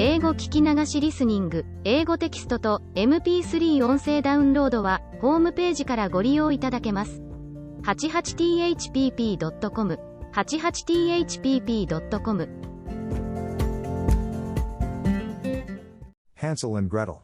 英語聞き流しリスニング、英語テキストと MP3 音声ダウンロードは、ホームページからご利用いただけます。88thpp.com 88thpp.com Hansel and Gretel.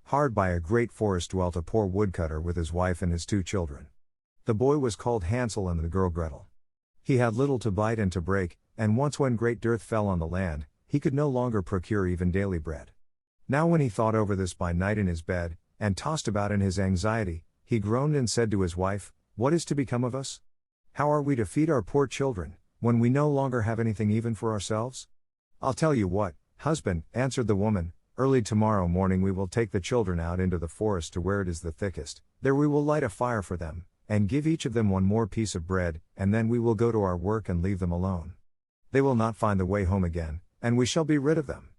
Hard by a great forest dwelt a poor woodcutter with his wife and his 2 children. The boy was called Hansel and the girl Gretel. He had little to bite and to break, and once when great dearth fell on the land, he could no longer procure even daily bread. Now when he thought over this by night in his bed, and tossed about in his anxiety, he groaned and said to his wife, "What is to become of us? How are we to feed our poor children, when we no longer have anything even for ourselves?" "I'll tell you what, husband," answered the woman, "early tomorrow morning we will take the children out into the forest to where it is the thickest, there we will light a fire for them, and give each of them one more piece of bread, and then we will go to our work and leave them alone. They will not find the way home again, and we shall be rid of them."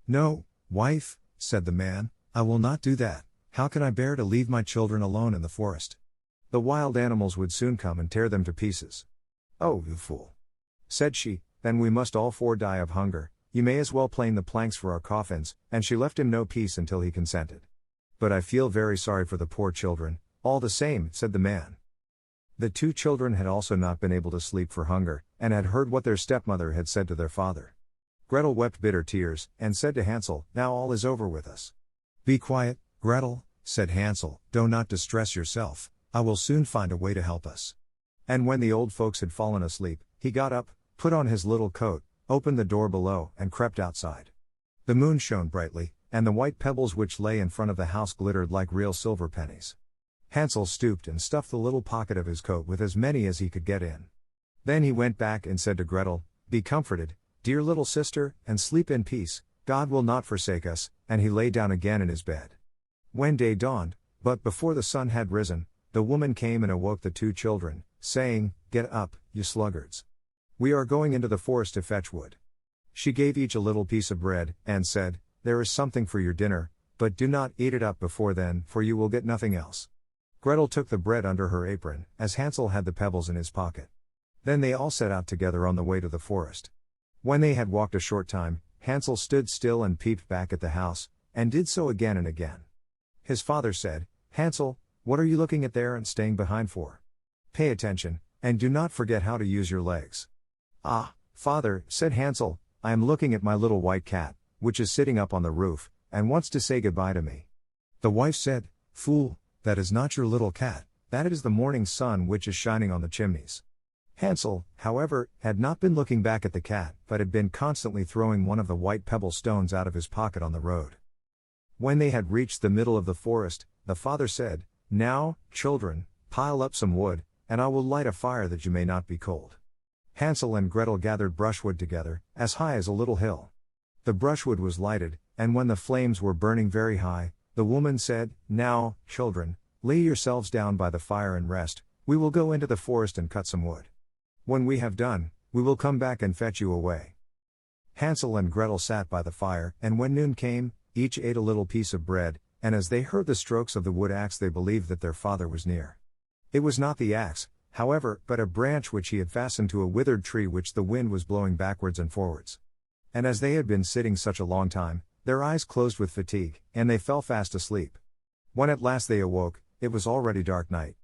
"No, wife," said the man, "I will not do that. How can I bear to leave my children alone in the forest? The wild animals would soon come and tear them to pieces." "Oh, you fool," said she, "then we must all 4 die of hunger. You may as well plane the planks for our coffins," and she left him no peace until he consented. "But I feel very sorry for the poor children, all the same," said the man. The 2 children had also not been able to sleep for hunger, and had heard what their stepmother had said to their father. Gretel wept bitter tears, and said to Hansel, "Now all is over with us." "Be quiet, Gretel," said Hansel, "do not distress yourself, I will soon find a way to help us." And when the old folks had fallen asleep, he got up, put on his little coat, opened the door below, and crept outside. The moon shone brightly, and the white pebbles which lay in front of the house glittered like real silver pennies. Hansel stooped and stuffed the little pocket of his coat with as many as he could get in. Then he went back and said to Gretel, "Be comforted, dear little sister, and sleep in peace, God will not forsake us," and he lay down again in his bed. When day dawned, but before the sun had risen, the woman came and awoke the 2 children, saying, "Get up, you sluggards. We are going into the forest to fetch wood." She gave each a little piece of bread, and said, "There is something for your dinner, but do not eat it up before then, for you will get nothing else." Gretel took the bread under her apron, as Hansel had the pebbles in his pocket. Then they all set out together on the way to the forest. When they had walked a short time, Hansel stood still and peeped back at the house, and did so again and again. His father said, "Hansel, what are you looking at there and staying behind for? Pay attention, and do not forget how to use your legs." "Ah, father," said Hansel, "I am looking at my little white cat, which is sitting up on the roof, and wants to say goodbye to me." The wife said, "Fool, that is not your little cat, that is the morning sun which is shining on the chimneys." Hansel, however, had not been looking back at the cat, but had been constantly throwing one of the white pebble stones out of his pocket on the road. When they had reached the middle of the forest, the father said, "Now, children, pile up some wood, and I will light a fire that you may not be cold." Hansel and Gretel gathered brushwood together, as high as a little hill. The brushwood was lighted, and when the flames were burning very high, the woman said, "Now, children, lay yourselves down by the fire and rest, we will go into the forest and cut some wood. When we have done, we will come back and fetch you away." Hansel and Gretel sat by the fire, and when noon came, each ate a little piece of bread, and as they heard the strokes of the wood axe they believed that their father was near. It was not the axe, however, but a branch which he had fastened to a withered tree which the wind was blowing backwards and forwards. And as they had been sitting such a long time, their eyes closed with fatigue, and they fell fast asleep. When at last they awoke, it was already dark night.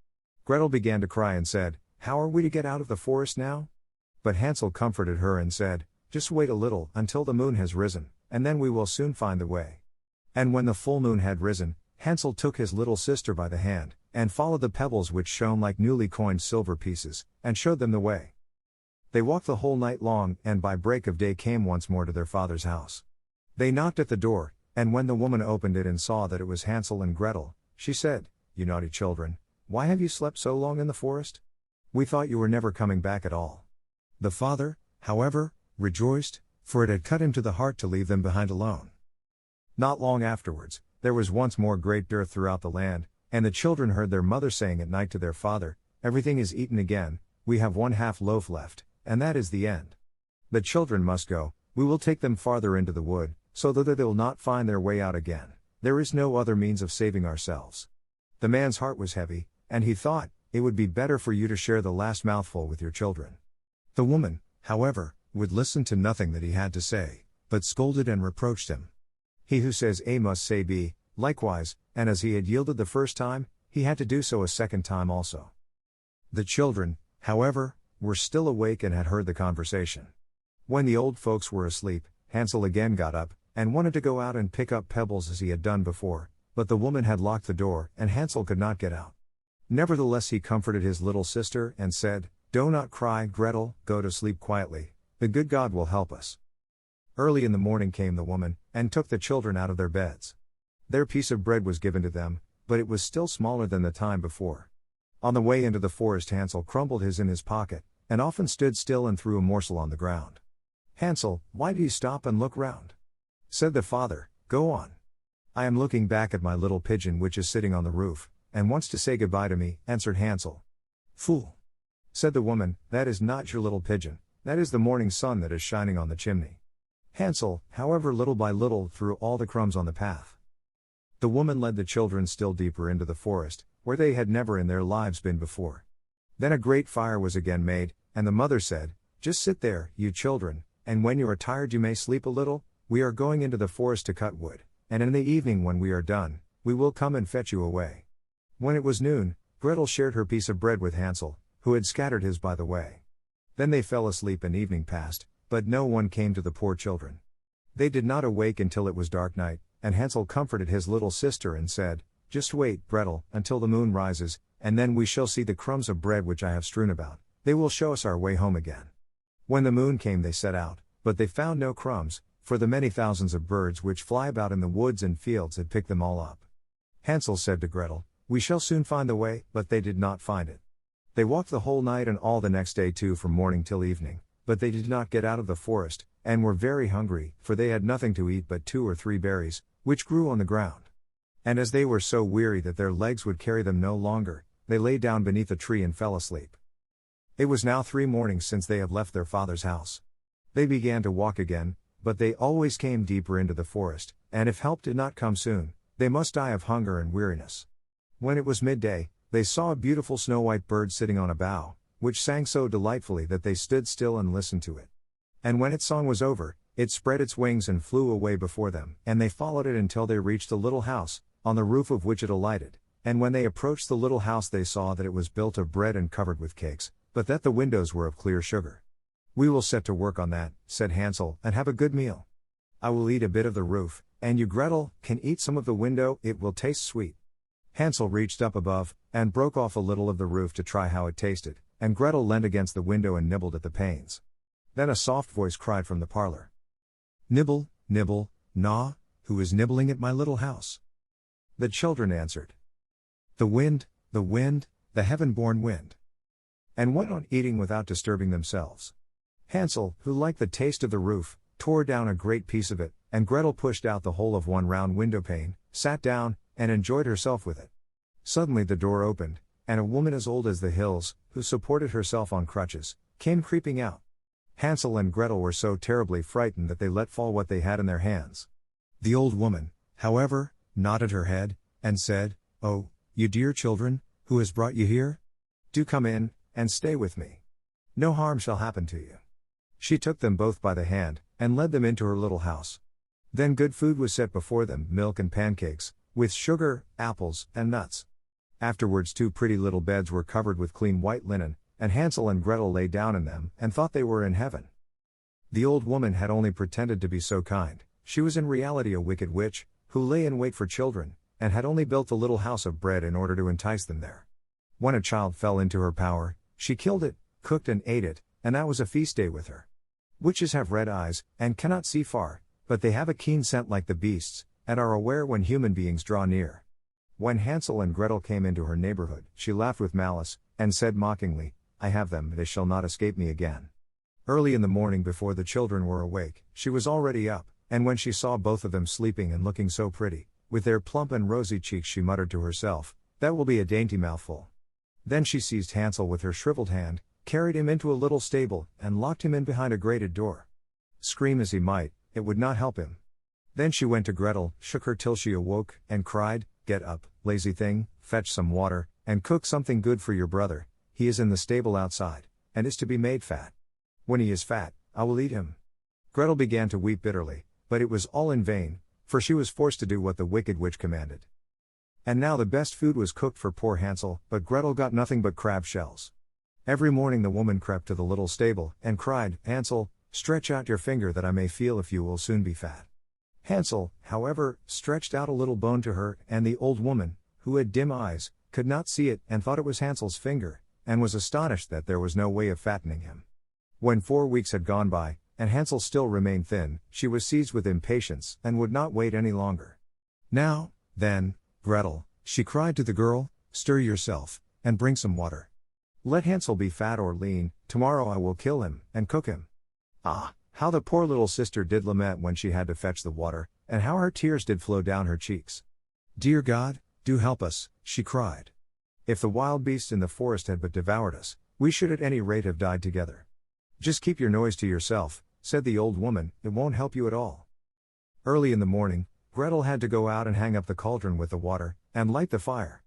Gretel began to cry and said, "How are we to get out of the forest now?" But Hansel comforted her and said, "Just wait a little until the moon has risen, and then we will soon find the way." And when the full moon had risen, Hansel took his little sister by the hand, and followed the pebbles which shone like newly coined silver pieces, and showed them the way. They walked the whole night long, and by break of day came once more to their father's house. They knocked at the door, and when the woman opened it and saw that it was Hansel and Gretel, she said, "You naughty children, why have you slept so long in the forest? We thought you were never coming back at all." The father, however, rejoiced, for it had cut him to the heart to leave them behind alone. Not long afterwards, there was once more great dearth throughout the land, and the children heard their mother saying at night to their father, "Everything is eaten again, we have 1/2 loaf left, and that is the end. The children must go, we will take them farther into the wood, so that they will not find their way out again. There is no other means of saving ourselves." The man's heart was heavy, and he thought, "It would be better for you to share the last mouthful with your children." The woman, however, would listen to nothing that he had to say, but scolded and reproached him. He who says A must say B, likewise, and as he had yielded the first time, he had to do so a second time also. The children, however, were still awake and had heard the conversation. When the old folks were asleep, Hansel again got up, and wanted to go out and pick up pebbles as he had done before, but the woman had locked the door, and Hansel could not get out. Nevertheless he comforted his little sister, and said, "Do not cry, Gretel, go to sleep quietly, the good God will help us." Early in the morning came the woman, and took the children out of their beds. Their piece of bread was given to them, but it was still smaller than the time before. On the way into the forest Hansel crumbled his in his pocket, and often stood still and threw a morsel on the ground. "Hansel, why do you stop and look round?" said the father. "Go on." "I am looking back at my little pigeon which is sitting on the roof, and wants to say goodbye to me," answered Hansel. "Fool!" said the woman, "that is not your little pigeon, that is the morning sun that is shining on the chimney." Hansel, however, little by little threw all the crumbs on the path. The woman led the children still deeper into the forest, where they had never in their lives been before. Then a great fire was again made, and the mother said, "Just sit there, you children, and when you are tired you may sleep a little. We are going into the forest to cut wood, and in the evening when we are done, we will come and fetch you away." When it was noon, Gretel shared her piece of bread with Hansel, who had scattered his by the way. Then they fell asleep and evening passed, but no one came to the poor children. They did not awake until it was dark night, and Hansel comforted his little sister and said, "Just wait, Gretel, until the moon rises, and then we shall see the crumbs of bread which I have strewn about. They will show us our way home again." When the moon came they set out, but they found no crumbs, for the many thousands of birds which fly about in the woods and fields had picked them all up. Hansel said to Gretel, "We shall soon find the way," but they did not find it. They walked the whole night and all the next day too from morning till evening, but they did not get out of the forest, and were very hungry, for they had nothing to eat but 2 or 3 berries, which grew on the ground. And as they were so weary that their legs would carry them no longer, they lay down beneath a tree and fell asleep. It was now 3 mornings since they had left their father's house. They began to walk again, but they always came deeper into the forest, and if help did not come soon, they must die of hunger and weariness. When it was midday, they saw a beautiful snow-white bird sitting on a bough, which sang so delightfully that they stood still and listened to it. And when its song was over, it spread its wings and flew away before them, and they followed it until they reached a little house, on the roof of which it alighted, and when they approached the little house they saw that it was built of bread and covered with cakes, but that the windows were of clear sugar. "We will set to work on that," said Hansel, "and have a good meal. I will eat a bit of the roof, and you, Gretel, can eat some of the window, it will taste sweet." Hansel reached up above, and broke off a little of the roof to try how it tasted, and Gretel leaned against the window and nibbled at the panes. Then a soft voice cried from the parlor, "Nibble, nibble, gnaw, who is nibbling at my little house?" The children answered, the wind, the heaven-born wind," and went on eating without disturbing themselves. Hansel, who liked the taste of the roof, tore down a great piece of it, and Gretel pushed out the whole of one round window pane, sat down, and enjoyed herself with it. Suddenly the door opened, and a woman as old as the hills, who supported herself on crutches, came creeping out. Hansel and Gretel were so terribly frightened that they let fall what they had in their hands. The old woman, however, nodded her head, and said, "Oh, you dear children, who has brought you here? Do come in, and stay with me. No harm shall happen to you." She took them both by the hand, and led them into her little house. Then good food was set before them, milk and pancakes, with sugar, apples, and nuts. Afterwards 2 pretty little beds were covered with clean white linen, and Hansel and Gretel lay down in them, and thought they were in heaven. The old woman had only pretended to be so kind; she was in reality a wicked witch, who lay in wait for children, and had only built the little house of bread in order to entice them there. When a child fell into her power, she killed it, cooked and ate it, and that was a feast day with her. Witches have red eyes, and cannot see far, but they have a keen scent like the beasts, and are aware when human beings draw near. When Hansel and Gretel came into her neighborhood, she laughed with malice, and said mockingly, "I have them, they shall not escape me again." Early in the morning, before the children were awake, she was already up, and when she saw both of them sleeping and looking so pretty, with their plump and rosy cheeks, she muttered to herself, "That will be a dainty mouthful." Then she seized Hansel with her shriveled hand, carried him into a little stable, and locked him in behind a grated door. Scream as he might, it would not help him. Then she went to Gretel, shook her till she awoke, and cried, "Get up, lazy thing, fetch some water, and cook something good for your brother. He is in the stable outside, and is to be made fat. When he is fat, I will eat him." Gretel began to weep bitterly, but it was all in vain, for she was forced to do what the wicked witch commanded. And now the best food was cooked for poor Hansel, but Gretel got nothing but crab shells. Every morning the woman crept to the little stable, and cried, "Hansel, stretch out your finger that I may feel if you will soon be fat." Hansel, however, stretched out a little bone to her, and the old woman, who had dim eyes, could not see it, and thought it was Hansel's finger, and was astonished that there was no way of fattening him. When 4 weeks had gone by, and Hansel still remained thin, she was seized with impatience, and would not wait any longer. "Now, then, Gretel," she cried to the girl, "stir yourself, and bring some water. Let Hansel be fat or lean, tomorrow I will kill him, and cook him." Ah, how the poor little sister did lament when she had to fetch the water, and how her tears did flow down her cheeks. "Dear God, do help us," she cried. "If the wild beasts in the forest had but devoured us, we should at any rate have died together." "Just keep your noise to yourself," said the old woman, "it won't help you at all." Early in the morning, Gretel had to go out and hang up the cauldron with the water, and light the fire.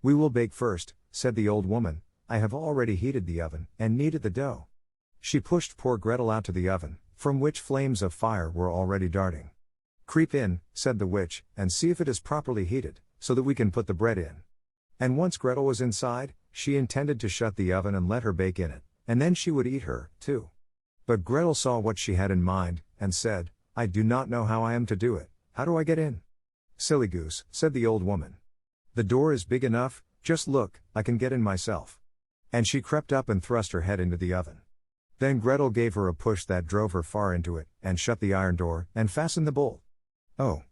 "We will bake first," said the old woman. "I have already heated the oven, and kneaded the dough." She pushed poor Gretel out to the oven, from which flames of fire were already darting. "Creep in," said the witch, "and see if it is properly heated, so that we can put the bread in." And once Gretel was inside, she intended to shut the oven and let her bake in it, and then she would eat her, too. But Gretel saw what she had in mind, and said, "I do not know how I am to do it. How do I get in?" "Silly goose," said the old woman. "The door is big enough, just look, I can get in myself." And she crept up and thrust her head into the oven. Then Gretel gave her a push that drove her far into it, and shut the iron door, and fastened the bolt. Oh!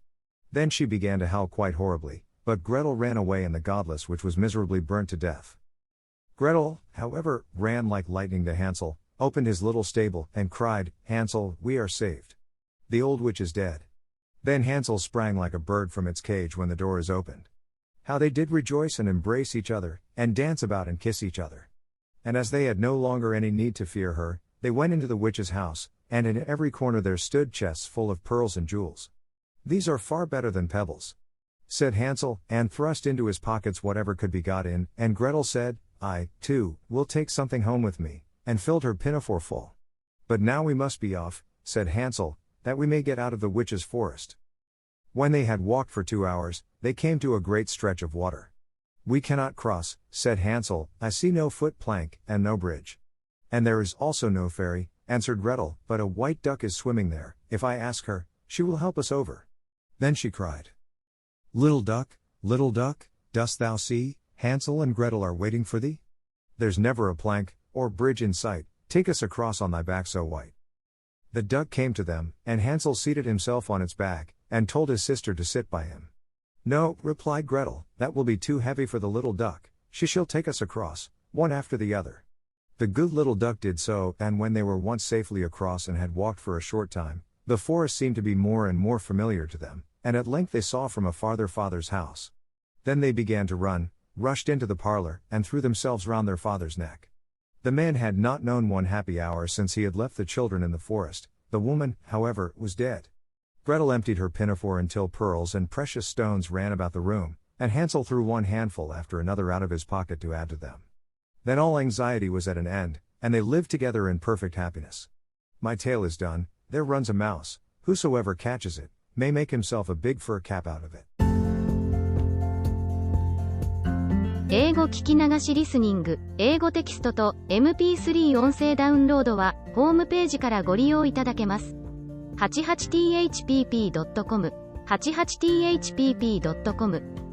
Then she began to howl quite horribly, but Gretel ran away in the godless which was miserably burnt to death. Gretel, however, ran like lightning to Hansel, opened his little stable, and cried, "Hansel, we are saved. The old witch is dead." Then Hansel sprang like a bird from its cage when the door is opened. How they did rejoice and embrace each other, and dance about and kiss each other. And as they had no longer any need to fear her, they went into the witch's house, and in every corner there stood chests full of pearls and jewels. "These are far better than pebbles," said Hansel, and thrust into his pockets whatever could be got in, and Gretel said, "I, too, will take something home with me," and filled her pinafore full. "But now we must be off," said Hansel, "that we may get out of the witch's forest." When they had walked for 2 hours, they came to a great stretch of water. "We cannot cross," said Hansel, "I see no foot plank, and no bridge." "And there is also no ferry," answered Gretel, "but a white duck is swimming there. If I ask her, she will help us over." Then she cried, little duck, dost thou see, Hansel and Gretel are waiting for thee? There's never a plank, or bridge in sight, take us across on thy back so white." The duck came to them, and Hansel seated himself on its back, and told his sister to sit by him. "No," replied Gretel, "that will be too heavy for the little duck, she shall take us across, one after the other." The good little duck did so, and when they were once safely across and had walked for a short time, the forest seemed to be more and more familiar to them, and at length they saw from afar their father's house. Then they began to run, rushed into the parlor, and threw themselves round their father's neck. The man had not known one happy hour since he had left the children in the forest. The woman, however, was dead. Gretel emptied her pinafore until pearls and precious stones ran about the room, and Hansel threw one handful after another out of his pocket to add to them. Then all anxiety was at an end, and they lived together in perfect happiness. My tale is done. There runs a mouse, whosoever catches it, may make himself a big fur cap out of it. 英語聞き流しリスニング、英語テキストと MP3 音声ダウンロードは、ホームページからご利用いただけます。88thpp.com、88thpp.com